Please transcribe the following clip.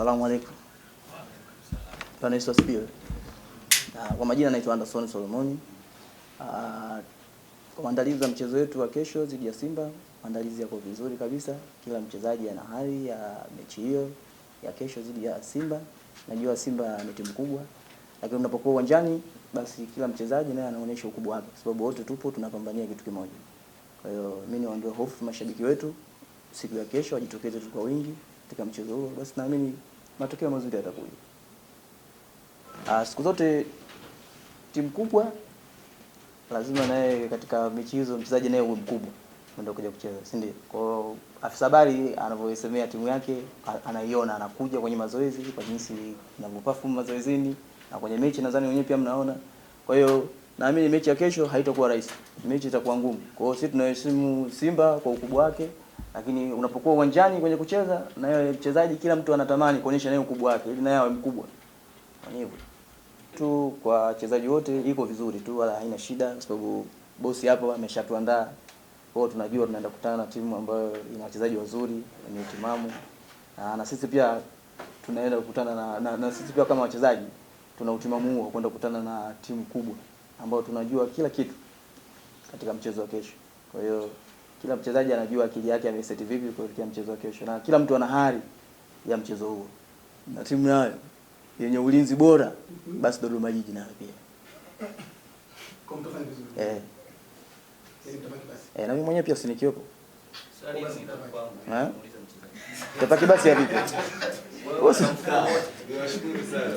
Asalamu alaykum. Bwana Yesu asifiwe. Kwa majina naitwa Anderson Solomoni. Kwa maandalizi ya mchezo wetu wa kesho dhidi ya Simba, maandalizi yako vizuri kabisa. Kila mchezaji ana hali ya mechi hiyo ya kesho dhidi ya Simba. Najua Simba ni timu kubwa, lakini unapokuwa uwanjani basi kila mchezaji naye anaonyesha ukubwa wake, kwa sababu wote tupo tunapambania kitu kimoja. Kwa hiyo mimi niwaondoe hofu mashabiki wetu, siku ya kesho wajitokeze tu kwa wingi katika mchezo huo, basi naamini matokeo mazuri yatakuja. Siku zote timu kubwa lazima naye katika mechi hizo mchezaji naye uwe mkubwa ndio kuja kucheza, si ndio? Kwa afisa habari anavyoisemea timu yake, anaiona, anakuja kwenye mazoezi kwa jinsi inavyoperform mazoezini na kwenye mechi, nadhani wenyewe pia mnaona. Kwa hiyo naamini mechi ya kesho haitakuwa rahisi, mechi itakuwa ngumu. Kwa hiyo sisi tunaheshimu Simba kwa ukubwa wake, lakini unapokuwa uwanjani kwenye kucheza na yeye mchezaji, kila mtu anatamani kuonyesha naye ukubwa wake ili naye awe mkubwa. Kwa hivyo tu kwa wachezaji wote iko vizuri tu, wala haina shida, kwa sababu bosi hapo ameshatuandaa. Kwa hiyo tunajua tunaenda kukutana na timu ambayo ina wachezaji wazuri, ni timamu. Na sisi pia tunaenda kukutana na sisi pia kama wachezaji tuna utimamu huo kwenda kukutana na timu kubwa ambayo tunajua kila kitu katika mchezo wa kesho. Kwa hiyo kila mchezaji anajua akili yake ameseti vipi kuelekea mchezo wa kesho, na kila mtu ana hari ya mchezo huo. Na timu nayo yenye ulinzi bora, basi Dodoma Jiji nayo pia. Kwa mtafanya vizuri. Na mimi mwenyewe pia sinikiwepo. Swali hili nitakuwa muuliza mchezaji. Tapaki basi ya vipi? Wewe unamkaa. Niwashukuru sana.